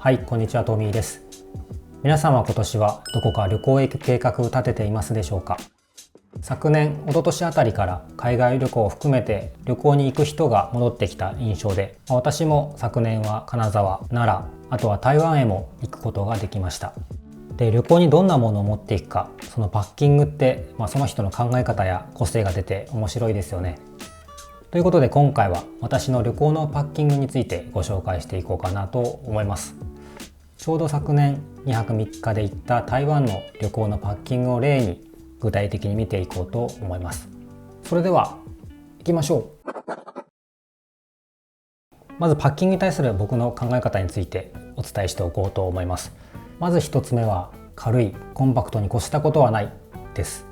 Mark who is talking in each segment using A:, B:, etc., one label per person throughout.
A: はい、こんにちは、トミーです。皆さんは今年はどこか旅行へ行く計画を立てていますでしょうか？昨年、一昨年あたりから海外旅行を含めて旅行に行く人が戻ってきた印象で、私も昨年は金沢、奈良、あとは台湾へも行くことができました。で、旅行にどんなものを持っていくか、そのパッキングって、その人の考え方や個性が出て面白いですよね。ということで今回は私の旅行のパッキングについてご紹介していこうかなと思います。ちょうど昨年2泊3日で行った台湾の旅行のパッキングを例に具体的に見ていこうと思います。それでは行きましょう。まずパッキングに対する僕の考え方についてお伝えしておこうと思います。まず一つ目は軽い、コンパクトに越したことはないです。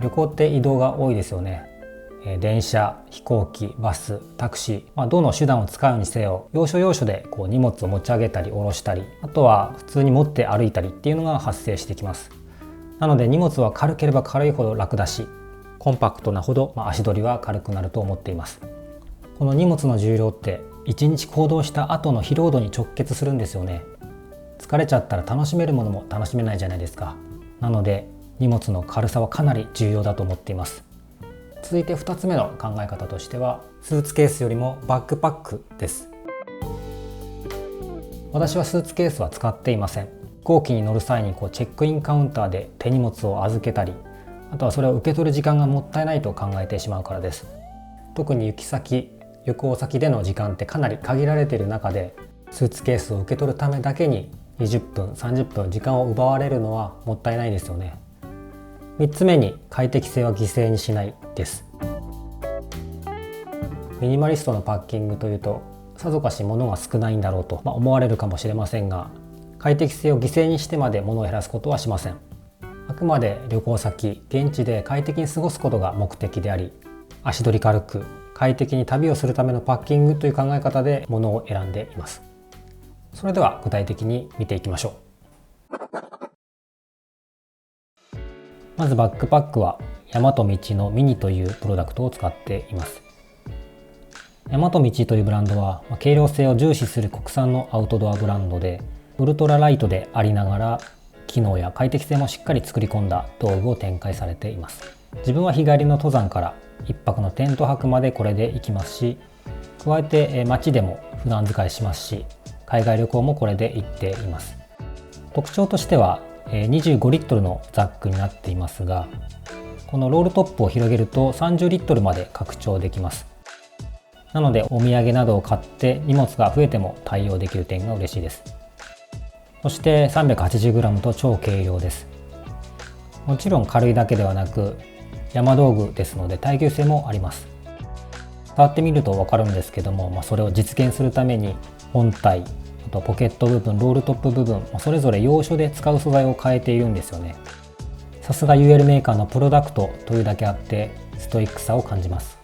A: 旅行って移動が多いですよね。電車、飛行機、バス、タクシー、どの手段を使うにせよ、要所要所で荷物を持ち上げたり下ろしたり、あとは普通に持って歩いたりっていうのが発生してきます。なので荷物は軽ければ軽いほど楽だし、コンパクトなほど足取りは軽くなると思っています。この荷物の重量って1日行動した後の疲労度に直結するんですよね。疲れちゃったら楽しめるものも楽しめないじゃないですか。なので荷物の軽さはかなり重要だと思っています。続いて2つ目の考え方としては、スーツケースよりもバックパックです。私はスーツケースは使っていません。飛行機に乗る際にチェックインカウンターで手荷物を預けたり、あとはそれを受け取る時間がもったいないと考えてしまうからです。特に旅行先での時間ってかなり限られている中で、スーツケースを受け取るためだけに20分、30分時間を奪われるのはもったいないですよね。3つ目に快適性は犠牲にしないです。ミニマリストのパッキングというとさぞかし物が少ないんだろうと思われるかもしれませんが、快適性を犠牲にしてまで物を減らすことはしません。あくまで旅行先、現地で快適に過ごすことが目的であり、足取り軽く快適に旅をするためのパッキングという考え方で物を選んでいます。それでは具体的に見ていきましょう。まずバックパックは大和道のミニというプロダクトを使っています。大和道というブランドは軽量性を重視する国産のアウトドアブランドで、ウルトラライトでありながら機能や快適性もしっかり作り込んだ道具を展開されています。自分は日帰りの登山から1泊のテント泊までこれで行きますし、加えて街でも普段使いしますし、海外旅行もこれで行っています。特徴としては25リットルのザックになっていますが、このロールトップを広げると30リットルまで拡張できます。なのでお土産などを買って荷物が増えても対応できる点が嬉しいです。そして 380g と超軽量です。もちろん軽いだけではなく山道具ですので耐久性もあります。触ってみると分かるんですけども、それを実現するために本体、あとポケット部分、ロールトップ部分、それぞれ要所で使う素材を変えているんですよね。さすが UL メーカーのプロダクトというだけあってストイックさを感じます。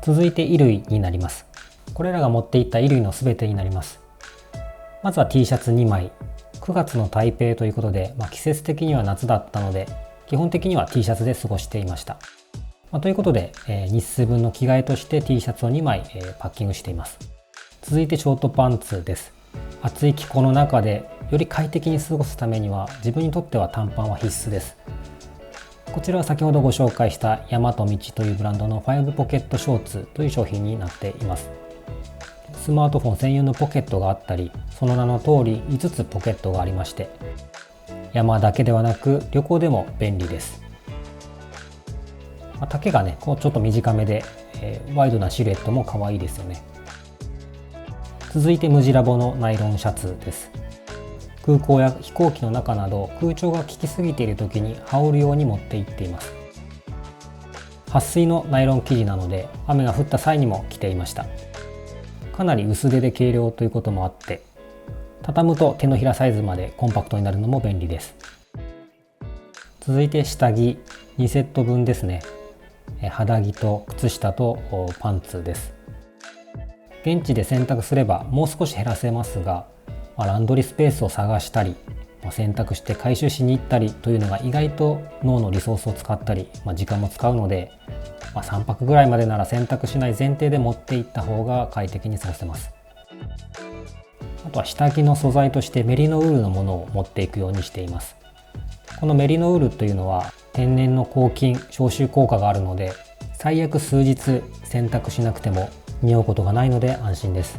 A: 続いて衣類になります。これらが持っていった衣類の全てになります。まずは T シャツ2枚。9月の台北ということで、季節的には夏だったので基本的には T シャツで過ごしていました。ということで、日数分の着替えとして T シャツを2枚、パッキングしています。続いてショートパンツです。暑い気候の中でより快適に過ごすためには自分にとっては短パンは必須です。こちらは先ほどご紹介した大和道というブランドの5ポケットショーツという商品になっています。スマートフォン専用のポケットがあったり、その名の通り5つポケットがありまして、山だけではなく旅行でも便利です。丈がねちょっと短めで、ワイドなシルエットも可愛いですよね。続いてムジラボのナイロンシャツです。空港や飛行機の中など空調が効きすぎている時に羽織るように持って行っています。撥水のナイロン生地なので雨が降った際にも着ていました。かなり薄手で軽量ということもあって、畳むと手のひらサイズまでコンパクトになるのも便利です。続いて下着2セット分ですね。肌着と靴下とパンツです。現地で洗濯すればもう少し減らせますが、ランドリースペースを探したり、洗濯して回収しに行ったりというのが意外と脳のリソースを使ったり、時間も使うので、3泊ぐらいまでなら洗濯しない前提で持っていった方が快適に過ごせます。あとは下着の素材としてメリノウールのものを持っていくようにしています。このメリノウールというのは天然の抗菌消臭効果があるので、最悪数日洗濯しなくても匂うことがないので安心です。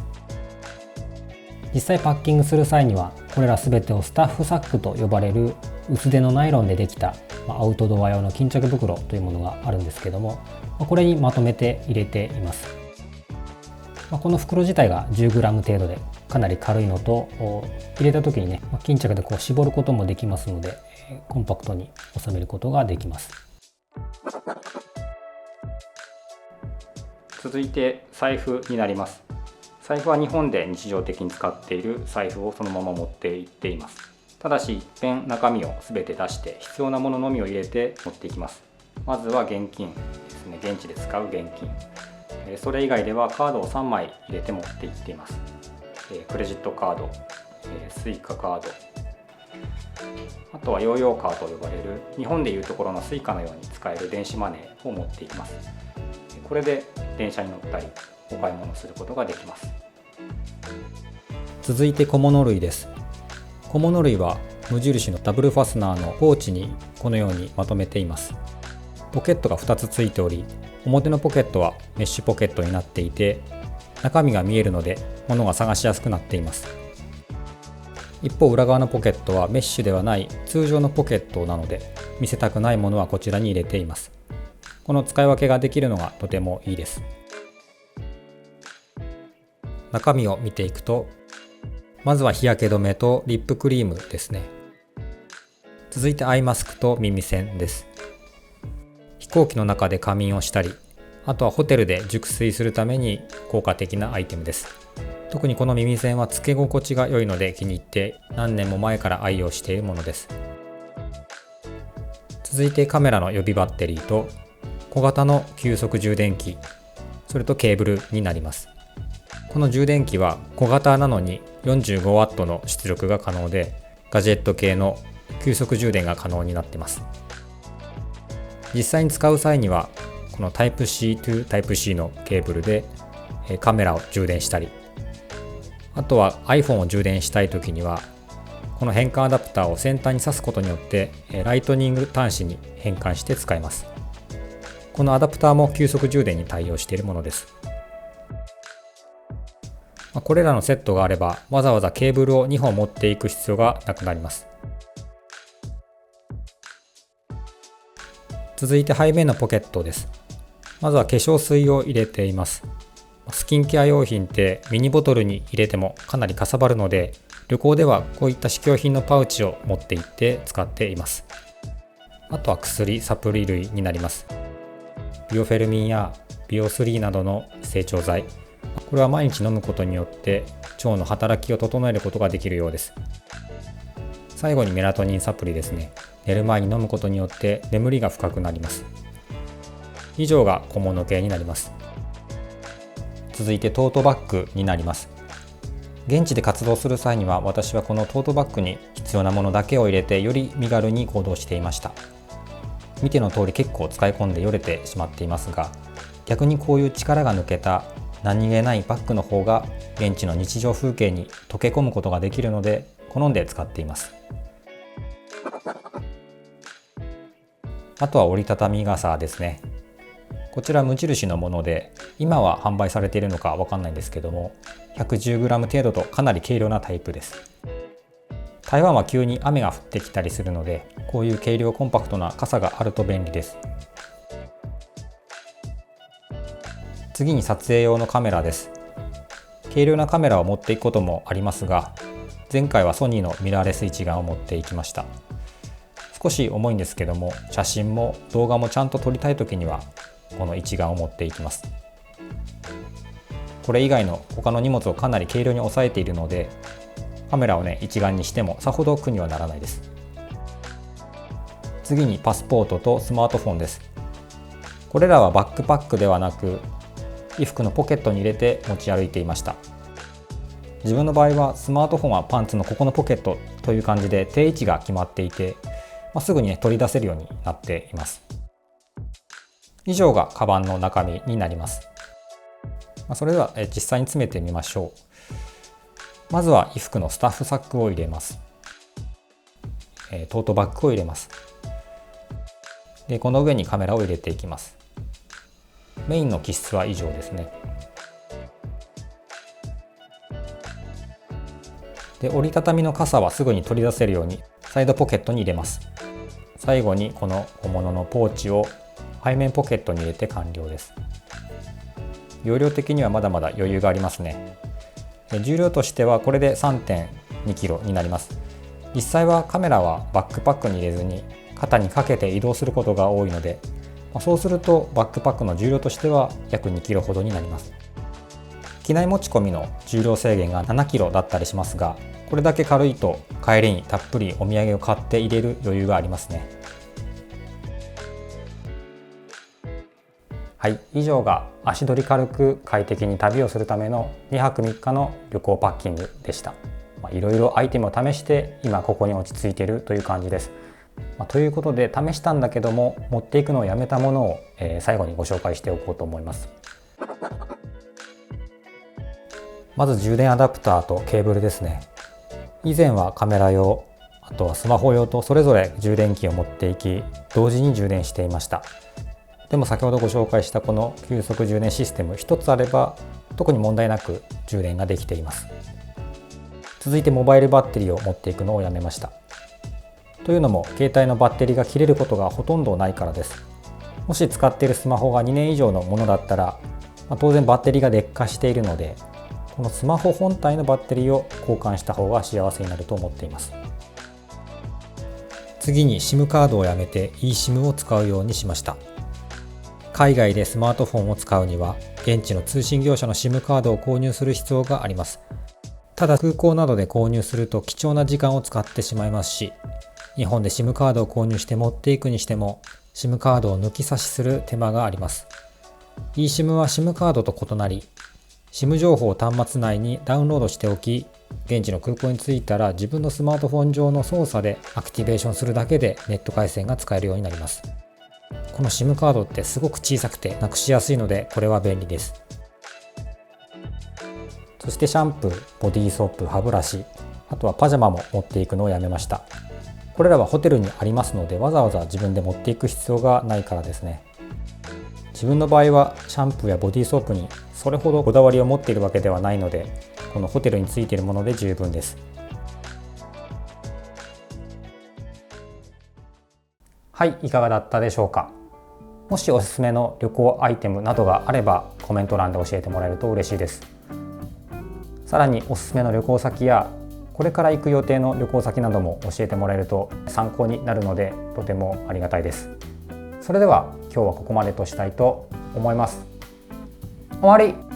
A: 実際パッキングする際にはこれら全てをスタッフサックと呼ばれる薄手のナイロンでできたアウトドア用の巾着袋というものがあるんですけども、これにまとめて入れています。この袋自体が 10g 程度でかなり軽いのと、入れた時にね巾着でこう絞ることもできますので、コンパクトに収めることができます。
B: 続いて財布になります。財布は日本で日常的に使っている財布をそのまま持って行っています。ただし一遍中身を全て出して必要なもののみを入れて持っていきます。まずは現金ですね。現地で使う現金。それ以外ではカードを3枚入れて持って行っています。クレジットカード、スイカカード、あとはヨーヨーカーと呼ばれる日本でいうところのスイカのように使える電子マネーを持っていきます。これで電車に乗ったりお買い物することができます。
A: 続いて小物類です。小物類は無印のダブルファスナーのポーチにこのようにまとめています。ポケットが2つついており、表のポケットはメッシュポケットになっていて、中身が見えるので物が探しやすくなっています。一方裏側のポケットはメッシュではない通常のポケットなので、見せたくないものはこちらに入れています。この使い分けができるのがとてもいいです。中身を見ていくと、まずは日焼け止めとリップクリームですね。続いてアイマスクと耳栓です。飛行機の中で仮眠をしたり、あとはホテルで熟睡するために効果的なアイテムです。特にこの耳栓はつけ心地が良いので気に入って何年も前から愛用しているものです。続いてカメラの予備バッテリーと小型の急速充電器、それとケーブルになります。この充電器は小型なのに 45W の出力が可能で、ガジェット系の急速充電が可能になっています。実際に使う際にはこの Type-C to Type-C のケーブルでカメラを充電したり、あとは iPhone を充電したいときにはこの変換アダプターを先端に挿すことによってライトニング端子に変換して使えます。このアダプターも急速充電に対応しているものです。これらのセットがあればわざわざケーブルを2本持っていく必要がなくなります。続いて背面のポケットです。まずは化粧水を入れています。スキンケア用品ってミニボトルに入れてもかなりかさばるので、旅行ではこういった試供品のパウチを持って行って使っています。あとは薬・サプリ類になります。ビオフェルミンやビオ3などの整腸剤、これは毎日飲むことによって腸の働きを整えることができるようです。最後にメラトニンサプリですね。寝る前に飲むことによって眠りが深くなります。以上が小物系になります。続いてトートバッグになります。現地で活動する際には私はこのトートバッグに必要なものだけを入れてより身軽に行動していました。見ての通り結構使い込んでよれてしまっていますが、逆にこういう力が抜けた何気ないバッグの方が現地の日常風景に溶け込むことができるので好んで使っています。あとは折りたたみ傘ですね。こちら無印のもので今は販売されているのかわかんないんですけども、 110g 程度とかなり軽量なタイプです。台湾は急に雨が降ってきたりするので、こういう軽量コンパクトな傘があると便利です。次に撮影用のカメラです。軽量なカメラを持っていくこともありますが、前回はソニーのミラーレス一眼を持っていきました。少し重いんですけども、写真も動画もちゃんと撮りたい時にはこの一眼を持っていきます。これ以外の他の荷物をかなり軽量に抑えているので、カメラをね一眼にしてもさほど苦にはならないです。次にパスポートとスマートフォンです。これらはバックパックではなく衣服のポケットに入れて持ち歩いていました。自分の場合はスマートフォンはパンツのここのポケットという感じで定位置が決まっていて、すぐに、取り出せるようになっています。以上がカバンの中身になります。それでは実際に詰めてみましょう。まずは衣服のスタッフサックを入れます。トートバッグを入れます。で、この上にカメラを入れていきます。メインの機室は以上ですね。で、折りたたみの傘はすぐに取り出せるようにサイドポケットに入れます。最後にこの小物のポーチを背面ポケットに入れて完了です。容量的にはまだまだ余裕がありますね。重量としてはこれで 3.2 キロになります。実際はカメラはバックパックに入れずに肩にかけて移動することが多いので、そうするとバックパックの重量としては約2キロほどになります。機内持ち込みの重量制限が7キロだったりしますが、これだけ軽いと帰りにたっぷりお土産を買って入れる余裕がありますね。はい、以上が足取り軽く快適に旅をするための2泊3日の旅行パッキングでした。いろいろアイテムを試して今ここに落ち着いているという感じです。ということで試したんだけども持っていくのをやめたものを、最後にご紹介しておこうと思います。まず充電アダプターとケーブルですね。以前はカメラ用、あとはスマホ用とそれぞれ充電器を持っていき同時に充電していました。でも先ほどご紹介したこの急速充電システム一つあれば特に問題なく充電ができています。続いてモバイルバッテリーを持っていくのをやめました。というのも携帯のバッテリーが切れることがほとんどないからです。もし使っているスマホが2年以上のものだったら、当然バッテリーが劣化しているのでこのスマホ本体のバッテリーを交換した方が幸せになると思っています。次に SIM カードをやめて eSIM を使うようにしました。海外でスマートフォンを使うには現地の通信業者の SIM カードを購入する必要があります。ただ空港などで購入すると貴重な時間を使ってしまいますし、日本で SIM カードを購入して持っていくにしても SIM カードを抜き差しする手間があります。eSIM は SIM カードと異なり、SIM 情報を端末内にダウンロードしておき、現地の空港に着いたら自分のスマートフォン上の操作でアクティベーションするだけでネット回線が使えるようになります。この SIM カードってすごく小さくてなくしやすいのでこれは便利です。そしてシャンプー、ボディーソープ、歯ブラシ、あとはパジャマも持っていくのをやめました。これらはホテルにありますのでわざわざ自分で持っていく必要がないからですね。自分の場合はシャンプーやボディーソープにそれほどこだわりを持っているわけではないので、このホテルについているもので十分です。はい、いかがだったでしょうか。もしおすすめの旅行アイテムなどがあればコメント欄で教えてもらえると嬉しいです。さらにおすすめの旅行先やこれから行く予定の旅行先なども教えてもらえると参考になるのでとてもありがたいです。それでは今日はここまでとしたいと思います。終わり。